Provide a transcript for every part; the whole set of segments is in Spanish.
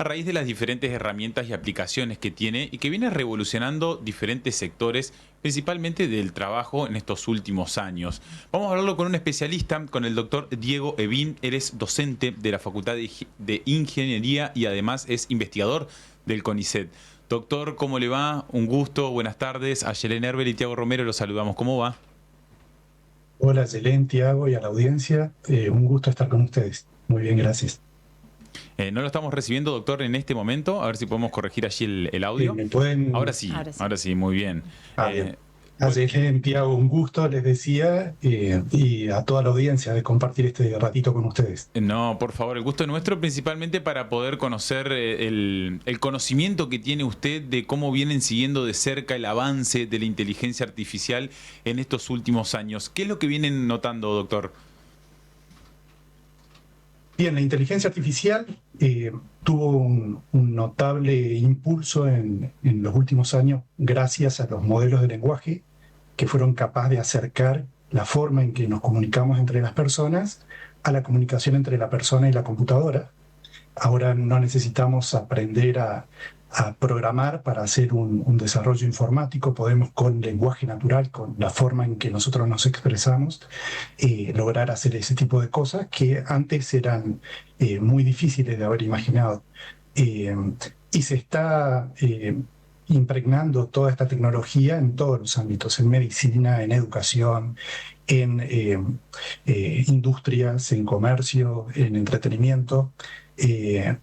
a raíz de las diferentes herramientas y aplicaciones que tiene y que viene revolucionando diferentes sectores, principalmente del trabajo en estos últimos años. Vamos a hablarlo con un especialista, con el doctor Diego Evin. Él es docente de la Facultad de Ingeniería y además es investigador del CONICET. Doctor, ¿cómo le va? Un gusto, buenas tardes. A Yelén Herbel y Tiago Romero los saludamos. ¿Cómo va? Hola, Yelén, Tiago y a la audiencia. Un gusto estar con ustedes. Muy bien, gracias. No lo estamos recibiendo, doctor, en este momento. A ver si podemos corregir allí el audio. ¿Me pueden...? Ahora sí, muy bien. Bien. A Bu- Yelén, Tiago, un gusto, les decía, y a toda la audiencia de compartir este ratito con ustedes. no, por favor, el gusto es nuestro, principalmente para poder conocer el conocimiento que tiene usted de cómo vienen siguiendo de cerca el avance de la inteligencia artificial en estos últimos años. ¿Qué es lo que vienen notando, doctor? Bien, la inteligencia artificial tuvo un notable impulso en los últimos años gracias a los modelos de lenguaje que fueron capaces de acercar la forma en que nos comunicamos entre las personas a la comunicación entre la persona y la computadora. Ahora no necesitamos aprender a programar para hacer un desarrollo informático, podemos con lenguaje natural, con la forma en que nosotros nos expresamos, lograr hacer ese tipo de cosas que antes eran muy difíciles de haber imaginado. Eh, y se está impregnando toda esta tecnología en todos los ámbitos, en medicina, en educación, en industrias, en comercio, en entretenimiento. Eh,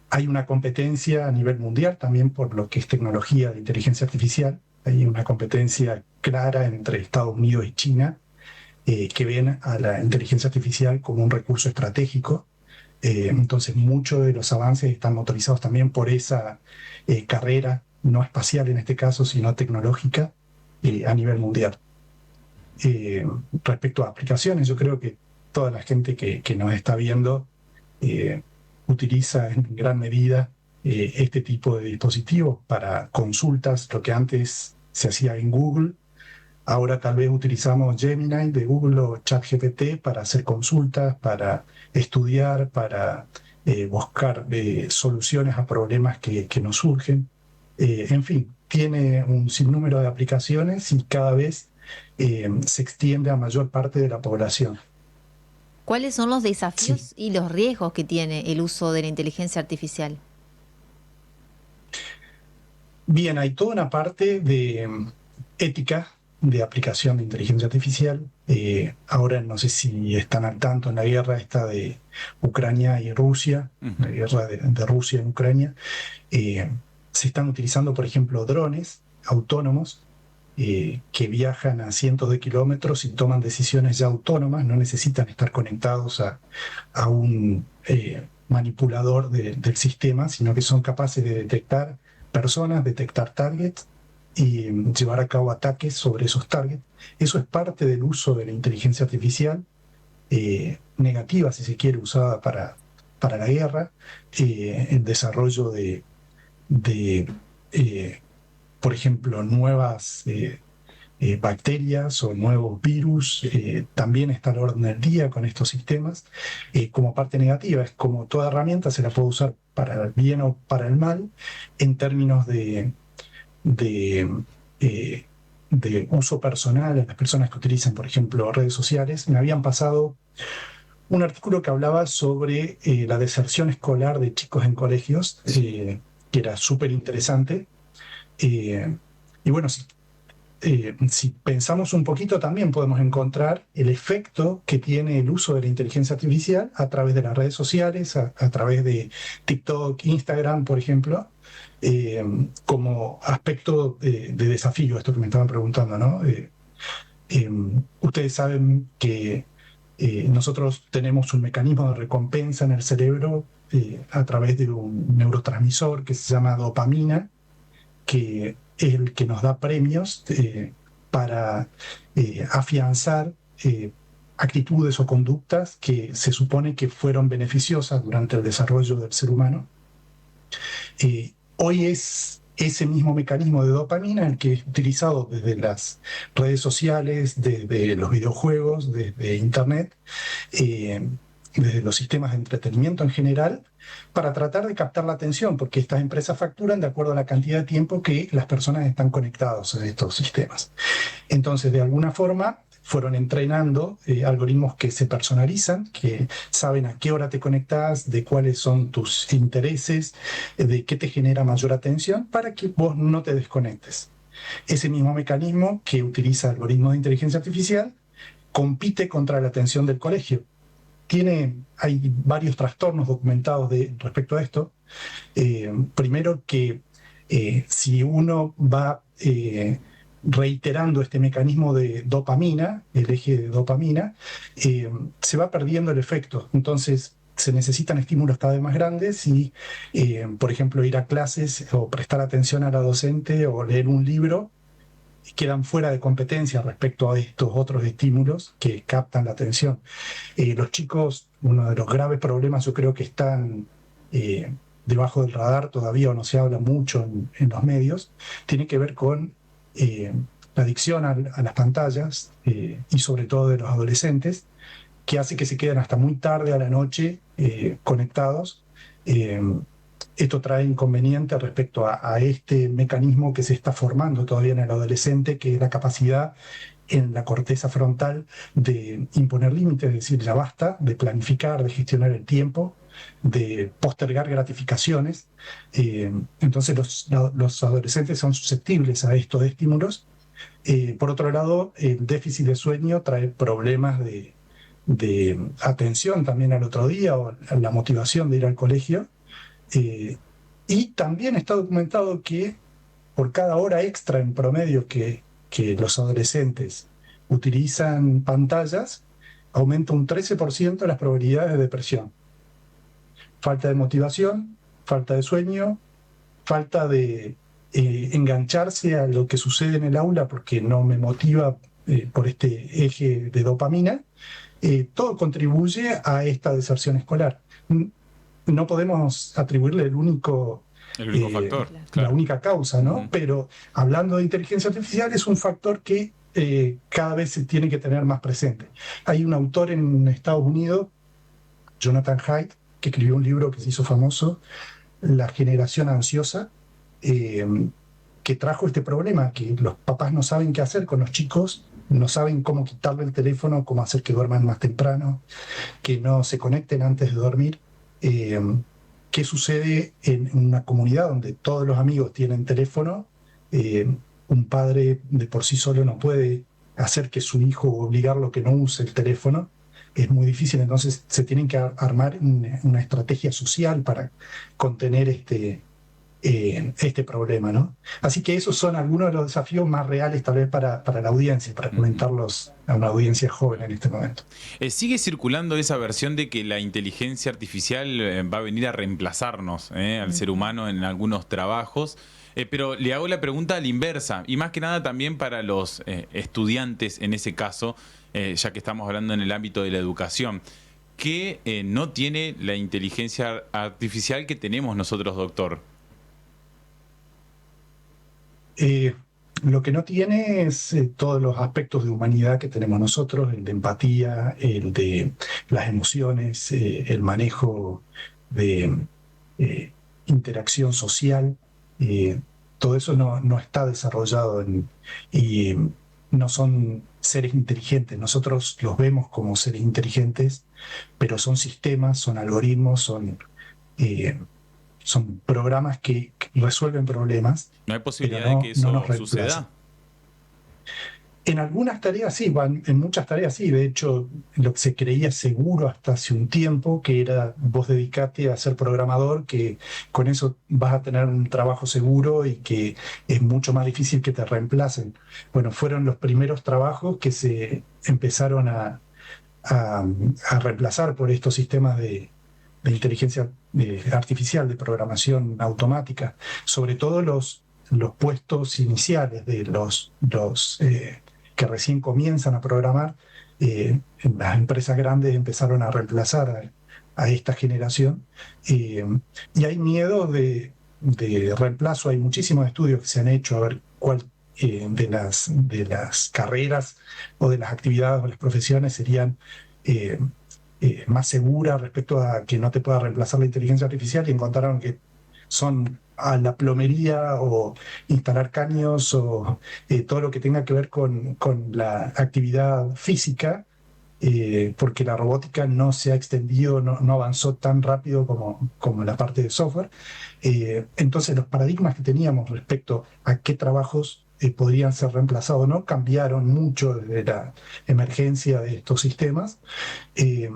Hay una competencia a nivel mundial también por lo que es tecnología de inteligencia artificial. Hay una competencia clara entre Estados Unidos y China, que ven a la inteligencia artificial como un recurso estratégico. Entonces, muchos de los avances están motorizados también por esa carrera, no espacial en este caso, sino tecnológica, a nivel mundial. Respecto a aplicaciones, yo creo que toda la gente que nos está viendo eh, utiliza en gran medida este tipo de dispositivos para consultas, lo que antes se hacía en Google. Ahora tal vez utilizamos Gemini de Google o ChatGPT para hacer consultas, para estudiar, para buscar soluciones a problemas que nos surgen. En fin, tiene un sinnúmero de aplicaciones y cada vez se extiende a mayor parte de la población. ¿Cuáles son los Sí. desafíos y los riesgos que tiene el uso de la inteligencia artificial? Bien, hay toda una parte de ética de aplicación de inteligencia artificial. Ahora no sé si están al tanto en la guerra esta de Ucrania y Rusia, la Ujú. guerra de Rusia en Ucrania. eh, Se están utilizando, por ejemplo, drones autónomos que viajan a cientos de kilómetros y toman decisiones ya autónomas, no necesitan estar conectados a un manipulador del sistema, sino que son capaces de detectar personas, detectar targets y llevar a cabo ataques sobre esos targets. Eso es parte del uso de la inteligencia artificial, negativa, si se quiere, usada para la guerra, el desarrollo de por ejemplo, nuevas bacterias o nuevos virus, también está al orden del día con estos sistemas. Como parte negativa, es como toda herramienta se la puede usar para el bien o para el mal, en términos de, eh, de uso personal a las personas que utilizan, por ejemplo, redes sociales. Me habían pasado un artículo que hablaba sobre la deserción escolar de chicos en colegios, que era súper interesante. Eh, y bueno, si pensamos un poquito, también podemos encontrar el efecto que tiene el uso de la inteligencia artificial a través de las redes sociales, a través de TikTok, Instagram, por ejemplo, eh, como aspecto de desafío, esto que me estaban preguntando, ¿no? Eh, Ustedes saben que nosotros tenemos un mecanismo de recompensa en el cerebro a través de un neurotransmisor que se llama dopamina, que es el que nos da premios para afianzar actitudes o conductas que se supone que fueron beneficiosas durante el desarrollo del ser humano. Hoy es ese mismo mecanismo de dopamina el que es utilizado desde las redes sociales, desde los videojuegos, desde Internet, eh, desde los sistemas de entretenimiento en general, para tratar de captar la atención, porque estas empresas facturan de acuerdo a la cantidad de tiempo que las personas están conectados a estos sistemas. Entonces, de alguna forma, fueron entrenando algoritmos que se personalizan, que saben a qué hora te conectas, de cuáles son tus intereses, de qué te genera mayor atención, para que vos no te desconectes. Ese mismo mecanismo que utiliza algoritmos de inteligencia artificial compite contra la atención del colegio. Hay varios trastornos documentados respecto a esto. Primero que si uno va reiterando este mecanismo de dopamina, el eje de dopamina, se va perdiendo el efecto. Entonces se necesitan estímulos cada vez más grandes y, por ejemplo, ir a clases o prestar atención a la docente o leer un libro quedan fuera de competencia respecto a estos otros estímulos que captan la atención. Los chicos, uno de los graves problemas yo creo que están debajo del radar todavía o no se habla mucho en los medios, tiene que ver con la adicción a las pantallas y sobre todo de los adolescentes, que hace que se queden hasta muy tarde a la noche conectados. Esto trae inconvenientes respecto a este mecanismo que se está formando todavía en el adolescente, que es la capacidad en la corteza frontal de imponer límites, es decir, ya basta de planificar, de gestionar el tiempo, de postergar gratificaciones. Entonces los adolescentes son susceptibles a estos estímulos. Por otro lado, el déficit de sueño trae problemas de atención también al otro día o la motivación de ir al colegio. Y también está documentado que por cada hora extra en promedio que los adolescentes utilizan pantallas, aumenta un 13% las probabilidades de depresión. Falta de motivación, falta de sueño, falta de engancharse a lo que sucede en el aula porque no me motiva por este eje de dopamina. Todo contribuye a esta deserción escolar. No podemos atribuirle el único factor, la única causa, ¿no? Pero hablando de inteligencia artificial es un factor que cada vez se tiene que tener más presente. Hay un autor en Estados Unidos, Jonathan Haidt, que escribió un libro que se hizo famoso, La generación ansiosa, que trajo este problema, que los papás no saben qué hacer con los chicos, no saben cómo quitarle el teléfono, cómo hacer que duerman más temprano, que no se conecten antes de dormir. ¿Qué sucede en una comunidad donde todos los amigos tienen teléfono? Un padre de por sí solo no puede hacer que su hijo obligarlo a que no use el teléfono. Es muy difícil, entonces se tienen que armar una estrategia social para contener este problema, ¿no? Así que esos son algunos de los desafíos más reales tal vez para la audiencia, para comentarlos a una audiencia joven en este momento. Sigue circulando esa versión de que la inteligencia artificial va a venir a reemplazarnos al ser humano en algunos trabajos, pero le hago la pregunta a la inversa, y más que nada también para los estudiantes en ese caso, ya que estamos hablando en el ámbito de la educación. ¿Qué no tiene la inteligencia artificial que tenemos nosotros, doctor? Lo que no tiene es todos los aspectos de humanidad que tenemos nosotros, el de empatía, el de las emociones, el manejo de interacción social. Todo eso no está desarrollado y no son seres inteligentes. Nosotros los vemos como seres inteligentes, pero son sistemas, son algoritmos, son programas que resuelven problemas. ¿No hay posibilidad de que eso suceda? En algunas tareas sí, en muchas tareas sí. De hecho, lo que se creía seguro hasta hace un tiempo, que era vos dedicate a ser programador, que con eso vas a tener un trabajo seguro y que es mucho más difícil que te reemplacen. Bueno, fueron los primeros trabajos que se empezaron a reemplazar por estos sistemas de inteligencia artificial, de programación automática, sobre todo los puestos iniciales de los que recién comienzan a programar. Las empresas grandes empezaron a reemplazar a esta generación y hay miedo de reemplazo. Hay muchísimos estudios que se han hecho a ver cuál de las carreras o de las actividades o las profesiones serían más segura respecto a que no te pueda reemplazar la inteligencia artificial, y encontraron que son a la plomería o instalar caños o todo lo que tenga que ver con la actividad física, porque la robótica no se ha extendido, no avanzó tan rápido como la parte de software. Entonces los paradigmas que teníamos respecto a qué trabajos podrían ser reemplazados o no cambiaron mucho desde la emergencia de estos sistemas.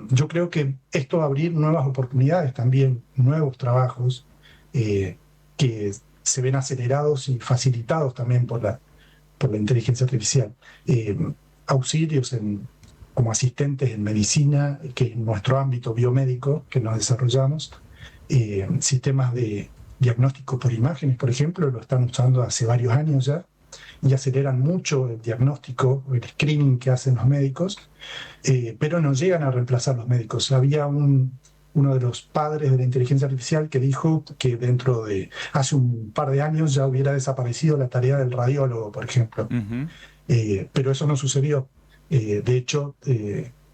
Yo creo que esto va a abrir nuevas oportunidades también, nuevos trabajos que se ven acelerados y facilitados también por la inteligencia artificial. Auxilios como asistentes en medicina, que es nuestro ámbito biomédico que nos desarrollamos. Sistemas de diagnóstico por imágenes, por ejemplo, lo están usando hace varios años ya, y aceleran mucho el diagnóstico, el screening que hacen los médicos, pero no llegan a reemplazar los médicos. Había uno de los padres de la inteligencia artificial que dijo que hace un par de años ya hubiera desaparecido la tarea del radiólogo, por ejemplo. Pero eso no sucedió. De hecho,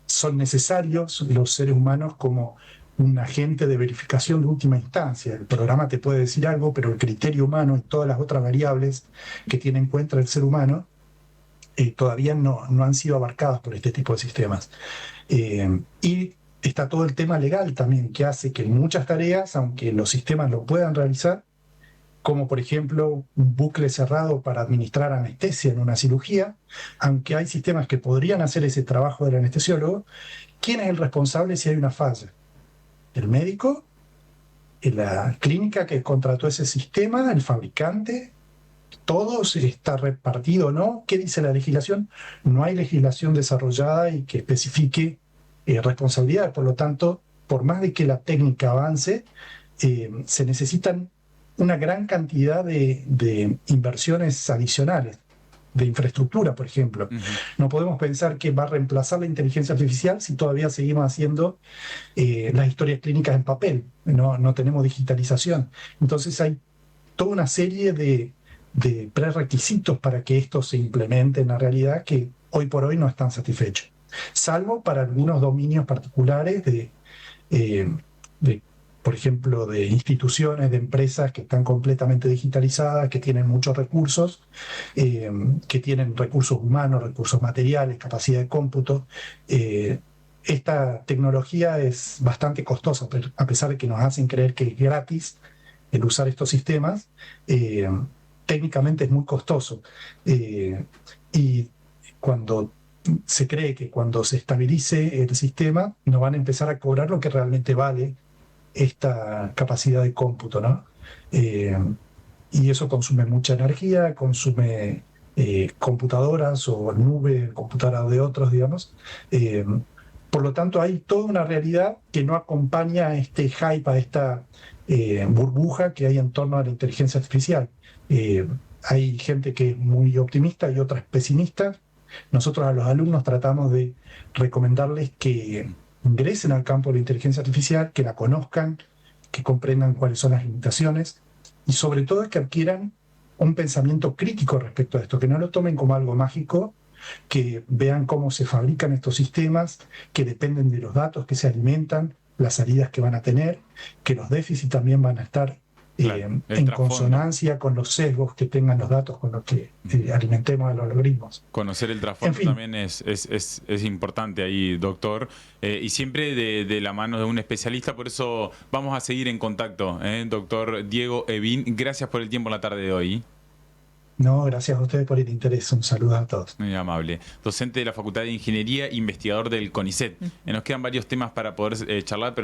son necesarios los seres humanos como un agente de verificación de última instancia. El programa te puede decir algo, pero el criterio humano y todas las otras variables que tiene en cuenta el ser humano todavía no han sido abarcadas por este tipo de sistemas. Y está todo el tema legal también, que hace que muchas tareas, aunque los sistemas lo puedan realizar, como por ejemplo un bucle cerrado para administrar anestesia en una cirugía, aunque hay sistemas que podrían hacer ese trabajo del anestesiólogo, ¿quién es el responsable si hay una falla? ¿El médico? ¿La clínica que contrató ese sistema? ¿El fabricante? ¿Todo está repartido o no? ¿Qué dice la legislación? No hay legislación desarrollada y que especifique responsabilidad. Por lo tanto, por más de que la técnica avance, se necesitan una gran cantidad de inversiones adicionales, de infraestructura, por ejemplo. No podemos pensar que va a reemplazar la inteligencia artificial si todavía seguimos haciendo las historias clínicas en papel. No tenemos digitalización. Entonces hay toda una serie de prerequisitos para que esto se implemente en la realidad que hoy por hoy no están satisfechos. Salvo para algunos dominios particulares por ejemplo, de instituciones, de empresas que están completamente digitalizadas, que tienen muchos recursos, que tienen recursos humanos, recursos materiales, capacidad de cómputo. Esta tecnología es bastante costosa, a pesar de que nos hacen creer que es gratis el usar estos sistemas, técnicamente es muy costoso. Y cuando se cree que cuando se estabilice el sistema, nos van a empezar a cobrar lo que realmente vale esta capacidad de cómputo, ¿no? Y eso consume mucha energía, consume computadoras o nube, computadoras de otros, digamos. Por lo tanto, hay toda una realidad que no acompaña a este hype, a esta burbuja que hay en torno a la inteligencia artificial. Hay gente que es muy optimista y otras pesimistas. Nosotros a los alumnos tratamos de recomendarles que ingresen al campo de la inteligencia artificial, que la conozcan, que comprendan cuáles son las limitaciones y sobre todo que adquieran un pensamiento crítico respecto a esto, que no lo tomen como algo mágico, que vean cómo se fabrican estos sistemas, que dependen de los datos que se alimentan, las salidas que van a tener, que los déficits también van a estar en consonancia con los sesgos que tengan los datos con los que alimentemos a los algoritmos. Conocer el trasfondo también es importante ahí, doctor, y siempre de la mano de un especialista. Por eso vamos a seguir en contacto, doctor Diego Evin. Gracias por el tiempo en la tarde de hoy. No, gracias a ustedes por el interés. Un saludo a todos. Muy amable. Docente de la Facultad de Ingeniería, investigador del CONICET. Nos quedan varios temas para poder charlar, pero